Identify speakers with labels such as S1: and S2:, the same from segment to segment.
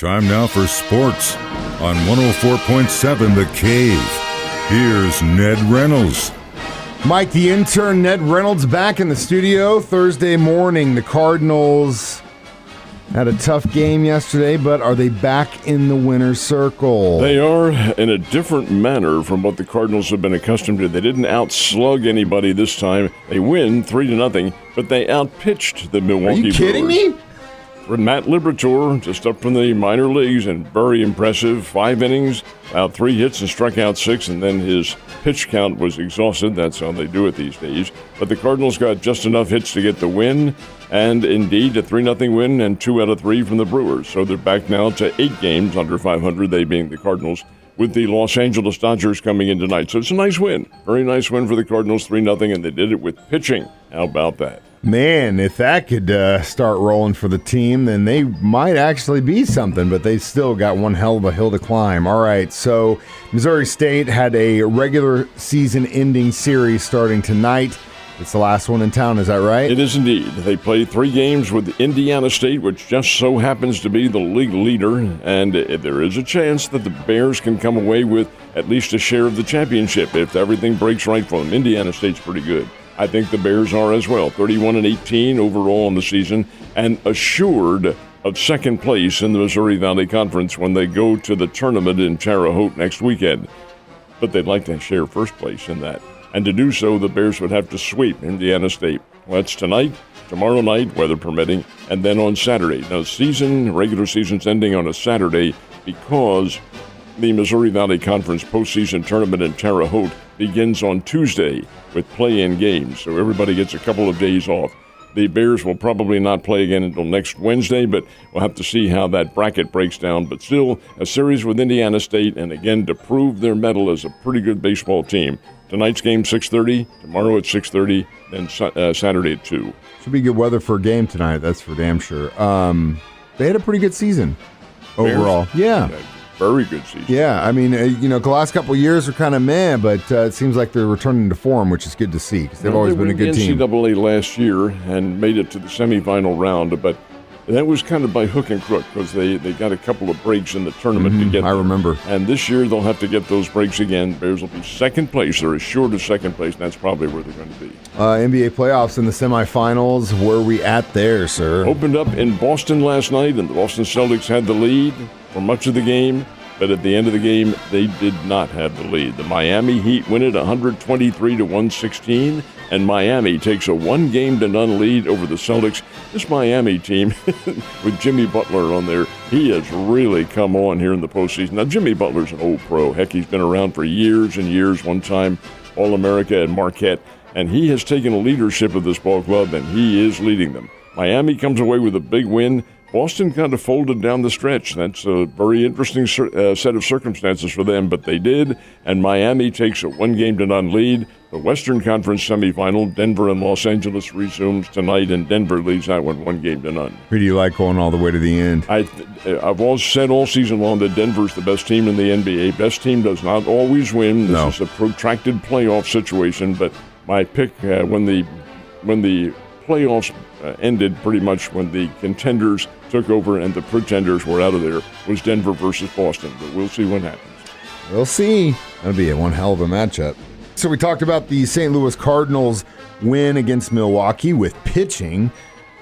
S1: Time now for sports on 104.7 The Cave. Here's Ned Reynolds.
S2: Mike, the intern, Ned Reynolds, back in the studio Thursday morning. The Cardinals had a tough game yesterday, but are they back in the winner's circle?
S3: They are, in a different manner from what the Cardinals have been accustomed to. They didn't outslug anybody this time. They win 3-0, but they outpitched the Milwaukee Brewers.
S2: Are you kidding me?
S3: Matt Liberatore, just up from the minor leagues, and very impressive. 5 innings, out 3 hits, and struck out 6, and then his pitch count was exhausted. That's how they do it these days. But the Cardinals got just enough hits to get the win, and indeed a 3-0 win and 2 out of 3 from the Brewers. So they're back now to 8 games under 500, they being the Cardinals, with the Los Angeles Dodgers coming in tonight. So it's a nice win. Very nice win for the Cardinals, 3-0, and they did it with pitching. How about that?
S2: Man, if that could start rolling for the team, then they might actually be something, but they still got one hell of a hill to climb. All right, so Missouri State had a regular season-ending series starting tonight. It's the last one in town, is that right?
S3: It is indeed. They played 3 games with Indiana State, which just so happens to be the league leader, and there is a chance that the Bears can come away with at least a share of the championship if everything breaks right for them. Indiana State's pretty good. I think the Bears are as well, 31-18 overall in the season, and assured of second place in the Missouri Valley Conference when they go to the tournament in Terre Haute next weekend. But they'd like to share first place in that. And to do so, the Bears would have to sweep Indiana State. Well, that's tonight, tomorrow night, weather permitting, and then on Saturday. Now, regular season's ending on a Saturday because the Missouri Valley Conference postseason tournament in Terre Haute begins on Tuesday with play-in games, so everybody gets a couple of days off. The Bears will probably not play again until next Wednesday, but we'll have to see how that bracket breaks down. But still, a series with Indiana State, and again, to prove their mettle as a pretty good baseball team. Tonight's game, 6:30, tomorrow at 6:30, then Saturday at 2.
S2: Should be good weather for a game tonight, that's for damn sure. They had a pretty good season overall.
S3: Bears?
S2: Yeah.
S3: Very good season.
S2: Yeah, I mean, the last couple of years are kind of meh, but it seems like they're returning to form, which is good to see because they've always been a good team.
S3: They won the NCAA last year and made it to the semifinal round, but that was kind of by hook and crook because they got a couple of breaks in the tournament to get there.
S2: I remember.
S3: And this year they'll have to get those breaks again. Bears will be second place. They're assured of second place, and that's probably where they're going to be.
S2: NBA playoffs in the semifinals. Where are we at there, sir?
S3: Opened up in Boston last night, and the Boston Celtics had the lead for much of the game. But at the end of the game, they did not have the lead. The Miami Heat win it 123-116, and Miami takes a 1-0 lead over the Celtics. This Miami team, with Jimmy Butler on there, he has really come on here in the postseason. Now, Jimmy Butler's an old pro. Heck, he's been around for years and years, one time All-America at Marquette, and he has taken a leadership of this ball club, and he is leading them. Miami comes away with a big win. Boston kind of folded down the stretch. That's a very interesting set of circumstances for them, but they did, and Miami takes a 1-0 lead. The Western Conference semifinal, Denver and Los Angeles, resumes tonight, and Denver leads that one 1-0.
S2: Who do you like going all the way to the end?
S3: I've always said all season long that Denver's the best team in the NBA. Best team does not always win. This is a protracted playoff situation, but my pick when the playoffs ended pretty much when the contenders took over and the pretenders were out of there was Denver versus Boston. But we'll see what happens.
S2: We'll see. That'll be one hell of a matchup. So we talked about the St. Louis Cardinals win against Milwaukee with pitching,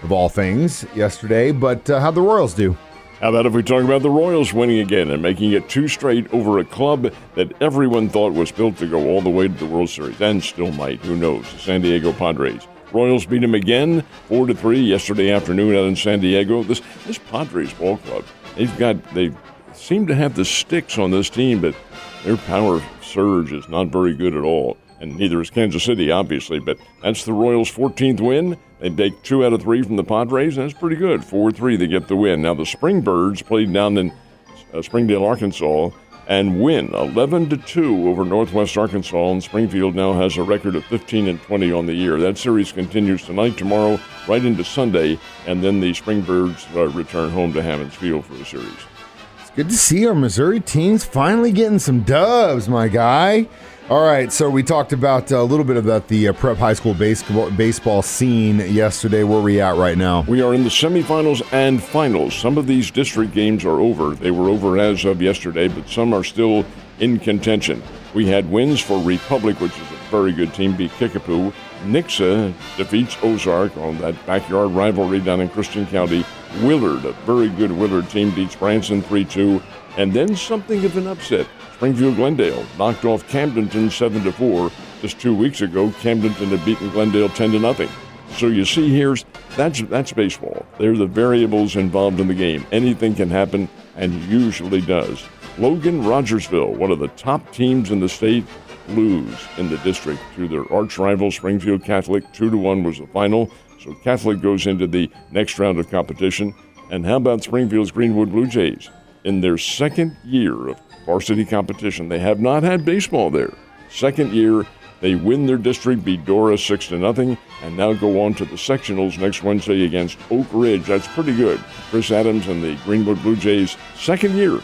S2: of all things, yesterday. But how'd the Royals do?
S3: How about if we talk about the Royals winning again and making it 2 straight over a club that everyone thought was built to go all the way to the World Series, and still might, who knows, the San Diego Padres. Royals beat them again, 4-3 yesterday afternoon out in San Diego. This Padres ball club, they seem to have the sticks on this team, but their power surge is not very good at all. And neither is Kansas City, obviously, but that's the Royals' 14th win. They take 2 out of 3 from the Padres, and that's pretty good. 4-3, they get the win. Now, the Springbirds played down in Springdale, Arkansas, and win 11-2 over Northwest Arkansas, and Springfield now has a record of 15-20 on the year. That series continues tonight, tomorrow, right into Sunday, and then the Springbirds return home to Hammons Field for the series.
S2: Good to see our Missouri teams finally getting some dubs, my guy. All right, so we talked about a little bit about the prep high school baseball scene yesterday. Where are we at right now?
S3: We are in the semifinals and finals. Some of these district games are over. They were over as of yesterday, but some are still in contention. We had wins for Republic, which is a very good team, beat Kickapoo. Nixa defeats Ozark on that backyard rivalry down in Christian County. Willard, a very good Willard team, beats Branson 3-2. And then something of an upset. Springfield Glendale knocked off Camdenton 7-4. Just 2 weeks ago, Camdenton had beaten Glendale 10-0. So you see that's baseball. They're the variables involved in the game. Anything can happen, and usually does. Logan Rogersville, one of the top teams in the state, lose in the district to their arch rival Springfield Catholic. 2-1 was the final. So Catholic goes into the next round of competition. And how about Springfield's Greenwood Blue Jays? In their second year of varsity competition, they have not had baseball there. Second year, they win their district, beat Dora 6-0, and now go on to the sectionals next Wednesday against Oak Ridge. That's pretty good. Chris Adams and the Greenwood Blue Jays, second year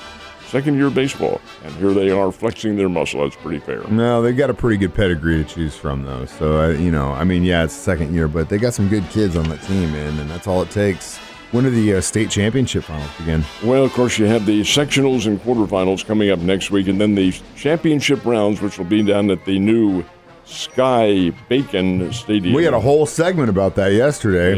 S3: baseball, and here they are flexing their muscle. That's pretty fair.
S2: No, they've got a pretty good pedigree to choose from, though. So, it's the second year, but they got some good kids on that team, man, and that's all it takes. When do the state championship finals begin?
S3: Well, of course, you have the sectionals and quarterfinals coming up next week, and then the championship rounds, which will be down at the new Sky Bacon Stadium.
S2: We had a whole segment about that yesterday.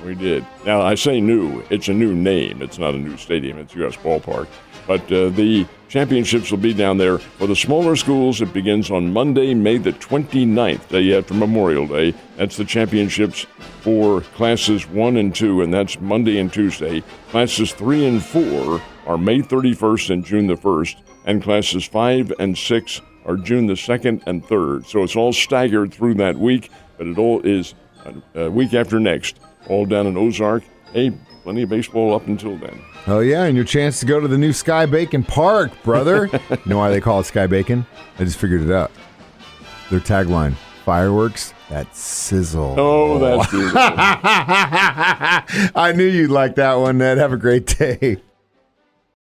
S3: We did. Now, I say new. It's a new name. It's not a new stadium. It's U.S. Ballpark. But the championships will be down there. For the smaller schools, it begins on Monday, May the 29th, day after Memorial Day. That's the championships for classes 1 and 2, and that's Monday and Tuesday. Classes 3 and 4 are May 31st and June the 1st, and classes 5 and 6 are June the 2nd and 3rd. So it's all staggered through that week, but it all is a week after next, all down in Ozark. Hey, plenty of baseball up until then.
S2: Oh, yeah, and your chance to go to the new Sky Bacon Park, brother. You know why they call it Sky Bacon? I just figured it out. Their tagline, fireworks that sizzle.
S3: Oh, that's beautiful.
S2: I knew you'd like that one, Ned. Have a great day.